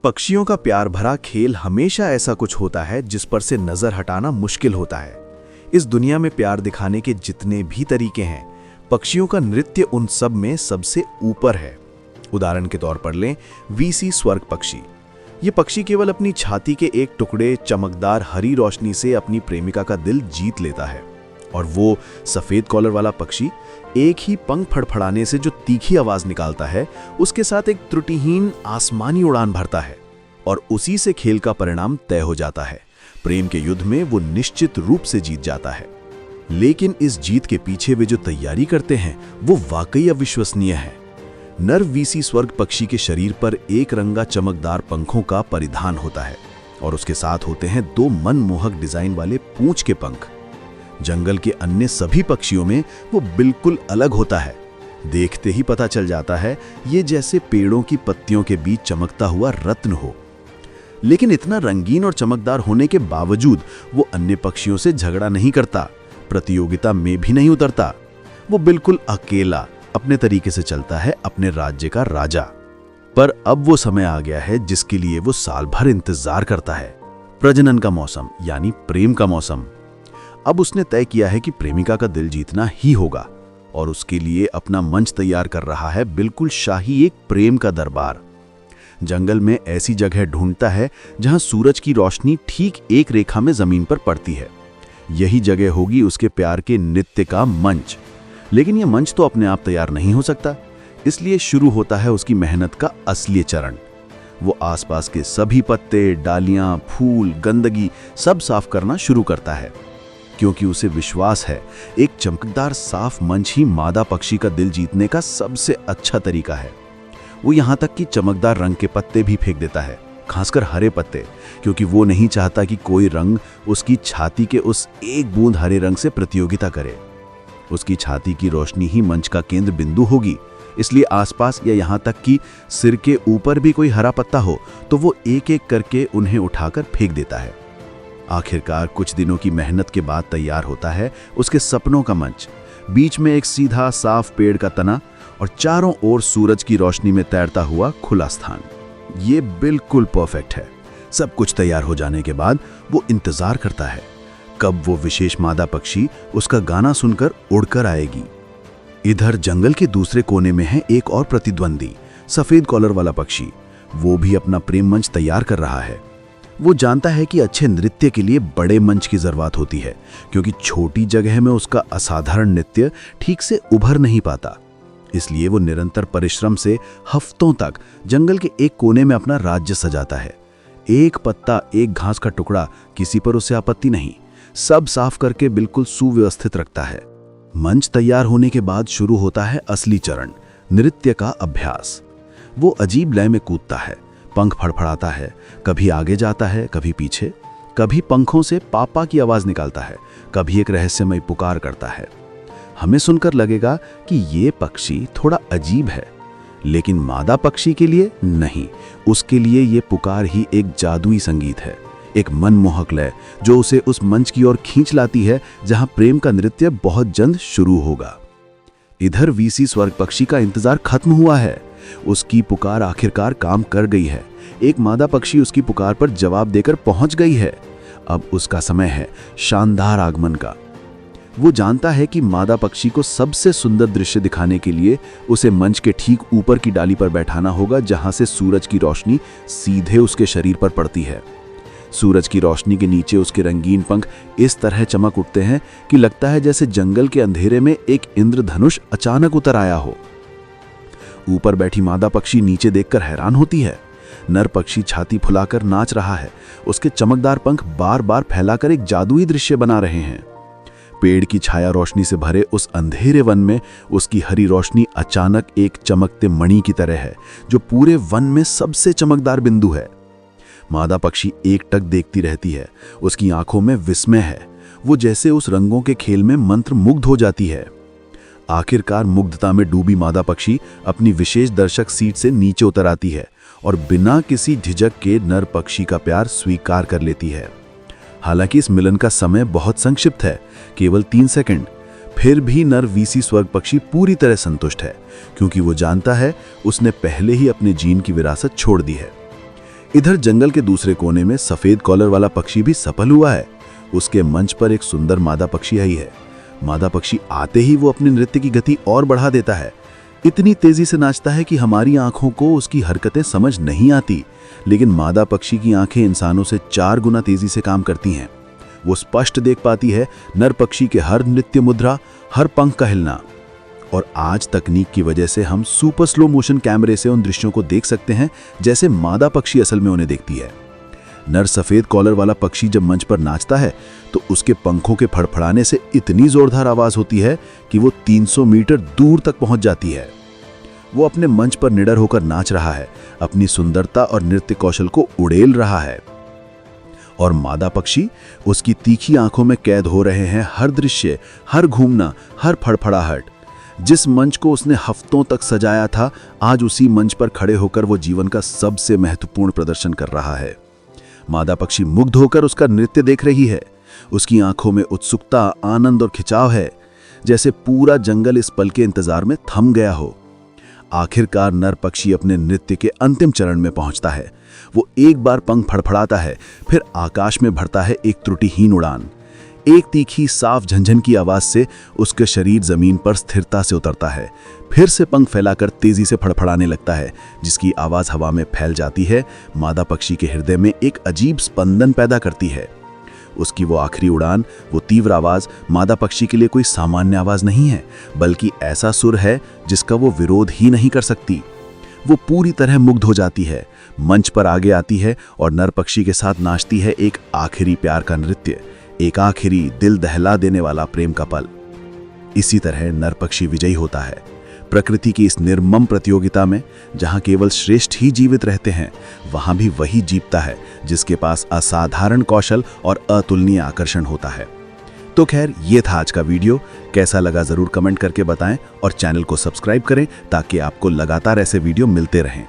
पक्षियों का प्यार भरा खेल हमेशा ऐसा कुछ होता है जिस पर से नजर हटाना मुश्किल होता है। इस दुनिया में प्यार दिखाने के जितने भी तरीके हैं, पक्षियों का नृत्य उन सब में सबसे ऊपर है। उदाहरण के तौर पर लें वीसी स्वर्ग पक्षी। ये पक्षी केवल अपनी छाती के एक टुकड़े चमकदार हरी रोशनी से अपनी प्रेमिका का दिल जीत लेता है। और वो सफेद कॉलर वाला पक्षी एक ही पंख फड़फड़ाने से जो तीखी आवाज निकालता है, उसके साथ एक त्रुटिहीन आसमानी उड़ान भरता है और उसी से खेल का परिणाम तय हो जाता है। प्रेम के युद्ध में वो निश्चित रूप से जीत जाता है। लेकिन इस जीत के पीछे वे जो तैयारी करते हैं वो वाकई अविश्वसनीय है। नर वीसी स्वर्ग पक्षी के शरीर पर एक रंगा चमकदार पंखों का परिधान होता है और उसके साथ होते हैं दो मनमोहक डिजाइन वाले पूंछ के पंख। जंगल के अन्य सभी पक्षियों में वो बिल्कुल अलग होता है। देखते ही पता चल जाता है ये जैसे पेड़ों की पत्तियों के बीच चमकता हुआ रत्न हो। लेकिन इतना रंगीन और चमकदार होने के बावजूद वो अन्य पक्षियों से झगड़ा नहीं करता, प्रतियोगिता में भी नहीं उतरता। वो बिल्कुल अकेला अपने तरीके से चलता है, अपने राज्य का राजा। पर अब वो समय आ गया है जिसके लिए वो साल भर इंतजार करता है, प्रजनन का मौसम यानी प्रेम का मौसम। अब उसने तय किया है कि प्रेमिका का दिल जीतना ही होगा और उसके लिए अपना मंच तैयार कर रहा है, बिल्कुल शाही एक प्रेम का दरबार। जंगल में ऐसी जगह ढूंढता है जहां सूरज की रोशनी ठीक एक रेखा में जमीन पर पड़ती है। यही जगह होगी उसके प्यार के नृत्य का मंच। लेकिन यह मंच तो अपने आप तैयार नहीं हो सकता, इसलिए शुरू होता है उसकी मेहनत का असली चरण। वो आसपास के सभी पत्ते, डालियां, फूल, गंदगी सब साफ करना शुरू करता है, क्योंकि उसे विश्वास है एक चमकदार साफ मंच ही मादा पक्षी का दिल जीतने का सबसे अच्छा तरीका है। वो यहाँ तक कि चमकदार रंग के पत्ते भी फेंक देता है, खासकर हरे पत्ते, क्योंकि वो नहीं चाहता कि कोई रंग उसकी छाती के उस एक बूंद हरे रंग से प्रतियोगिता करे। उसकी छाती की रोशनी ही मंच का केंद्र बिंदु होगी, इसलिए आसपास या यहाँ तक कि सिर के ऊपर भी कोई हरा पत्ता हो तो वो एक एक करके उन्हें उठाकर फेंक देता है। आखिरकार कुछ दिनों की मेहनत के बाद तैयार होता है उसके सपनों का मंच। बीच में एक सीधा साफ पेड़ का तना और चारों ओर सूरज की रोशनी में तैरता हुआ खुला स्थान। ये बिल्कुल परफेक्ट है। सब कुछ तैयार हो जाने के बाद वो इंतजार करता है कब वो विशेष मादा पक्षी उसका गाना सुनकर उड़कर आएगी। इधर जंगल के दूसरे कोने में है एक और प्रतिद्वंदी, सफेद कॉलर वाला पक्षी। वो भी अपना प्रेम मंच तैयार कर रहा है। वो जानता है कि अच्छे नृत्य के लिए बड़े मंच की जरूरत होती है, क्योंकि छोटी जगह में उसका असाधारण नृत्य ठीक से उभर नहीं पाता। इसलिए वो निरंतर परिश्रम से हफ्तों तक जंगल के एक कोने में अपना राज्य सजाता है। एक पत्ता, एक घास का टुकड़ा, किसी पर उसे आपत्ति नहीं, सब साफ करके बिल्कुल सुव्यवस्थित रखता है। मंच तैयार होने के बाद शुरू होता है असली चरण, नृत्य का अभ्यास। वो अजीब लय में कूदता है, पंख फड़फड़ाता है, कभी आगे जाता है, कभी पीछे, कभी पंखों से पापा की आवाज निकालता है, कभी एक रहस्यमय पुकार करता है। हमें सुनकर लगेगा कि ये पक्षी थोड़ा अजीब है, लेकिन मादा पक्षी के लिए नहीं। उसके लिए ये पुकार ही एक जादुई संगीत है, एक मनमोहक लय जो उसे उस मंच की ओर खींच लाती है जहां प्रेम का नृत्य बहुत जल्द शुरू होगा। इधर वीसी स्वर्ग पक्षी का इंतजार खत्म हुआ है। उसकी पुकार आखिरकार काम कर गई है। एक मादा पक्षी उसकी पुकार पर जवाब देकर पहुंच गई है। अब उसका समय है शानदार आगमन का। वो जानता है कि मादा पक्षी को सबसे सुंदर दृश्य दिखाने के लिए उसे मंच के ठीक ऊपर की डाली पर बैठाना होगा, जहां से सूरज की रोशनी सीधे उसके शरीर पर पड़ती है। सूरज की रोशनी के नीचे उसके रंगीन पंख इस तरह चमक उठते हैं कि लगता है जैसे जंगल के अंधेरे में एक इंद्रधनुष अचानक उतर आया हो। ऊपर बैठी मादा पक्षी नीचे देखकर हैरान होती है। नर पक्षी छाती फुलाकर नाच रहा है, उसके चमकदार पंख बार बार फैलाकर एक जादुई दृश्य बना रहे हैं। पेड़ की छाया रोशनी से भरे उस अंधेरे वन में उसकी हरी रोशनी अचानक एक चमकते मणि की तरह है, जो पूरे वन में सबसे चमकदार बिंदु है। मादा पक्षी एकटक देखती रहती है, उसकी आंखों में विस्मय है। वो जैसे उस रंगों के खेल में मंत्रमुग्ध हो जाती है। आखिरकार मुग्धता में डूबी मादा पक्षी अपनी विशेष दर्शक सीट से नीचे उतर आती है और बिना किसी झिझक के नर पक्षी का प्यार स्वीकार कर लेती है। हालांकि इस मिलन का समय बहुत संक्षिप्त है, केवल 3 सेकंड। फिर भी नर वीसी स्वर्ग पक्षी पूरी तरह संतुष्ट है, क्योंकि वो जानता है उसने पहले ही अपने जीन की विरासत छोड़ दी है। इधर जंगल के दूसरे कोने में सफेद कॉलर वाला पक्षी भी सफल हुआ है। उसके मंच पर एक सुंदर मादा पक्षी आई है। मादा पक्षी आते ही वो अपने नृत्य की गति और बढ़ा देता है। इतनी तेजी से नाचता है कि हमारी आंखों को उसकी हरकतें समझ नहीं आती, लेकिन मादा पक्षी की आंखें इंसानों से 4 गुना तेजी से काम करती हैं। वो स्पष्ट देख पाती है नर पक्षी के हर नृत्य मुद्रा, हर पंख का हिलना। और आज तकनीक की वजह से हम सुपर स्लो मोशन कैमरे से उन दृश्यों को देख सकते हैं जैसे मादा पक्षी असल में उन्हें देखती है। नर सफेद कॉलर वाला पक्षी जब मंच पर नाचता है तो उसके पंखों के फड़फड़ाने से इतनी जोरदार आवाज होती है कि वो 300 मीटर दूर तक पहुंच जाती है। वो अपने मंच पर निडर होकर नाच रहा है, अपनी सुंदरता और नृत्य कौशल को उड़ेल रहा है। और मादा पक्षी उसकी तीखी आंखों में कैद हो रहे हैं हर दृश्य, हर घूमना, हर फड़फड़ाहट। जिस मंच को उसने हफ्तों तक सजाया था, आज उसी मंच पर खड़े होकर वो जीवन का सबसे महत्वपूर्ण प्रदर्शन कर रहा है। मादा पक्षी मुग्ध होकर उसका नृत्य देख रही है। उसकी आंखों में उत्सुकता, आनंद और खिंचाव है, जैसे पूरा जंगल इस पल के इंतजार में थम गया हो। आखिरकार नर पक्षी अपने नृत्य के अंतिम चरण में पहुंचता है। वो एक बार पंख फड़फड़ाता है, फिर आकाश में भरता है एक त्रुटिहीन उड़ान। एक तीखी साफ झंझन की आवाज से उसके शरीर जमीन पर स्थिरता से उतरता है, फिर से पंख फैलाकर तेजी से फड़फड़ाने लगता है, जिसकी आवाज हवा में फैल जाती है। मादा पक्षी के हृदय में एक अजीब स्पंदन पैदा करती है। उसकी वो आखिरी उड़ान, वो तीव्र आवाज मादा पक्षी के लिए कोई सामान्य आवाज नहीं है, बल्कि ऐसा सुर है जिसका वो विरोध ही नहीं कर सकती। वो पूरी तरह मुग्ध हो जाती है, मंच पर आगे आती है और नर पक्षी के साथ नाचती है एक आखिरी प्यार का नृत्य, एक आखिरी दिल दहला देने वाला प्रेम का पल। इसी तरह नर पक्षी विजयी होता है। प्रकृति की इस निर्मम प्रतियोगिता में जहां केवल श्रेष्ठ ही जीवित रहते हैं, वहां भी वही जीतता है जिसके पास असाधारण कौशल और अतुलनीय आकर्षण होता है। तो खैर, ये था आज का वीडियो। कैसा लगा जरूर कमेंट करके बताएं और चैनल को सब्सक्राइब करें ताकि आपको लगातार ऐसे वीडियो मिलते रहें।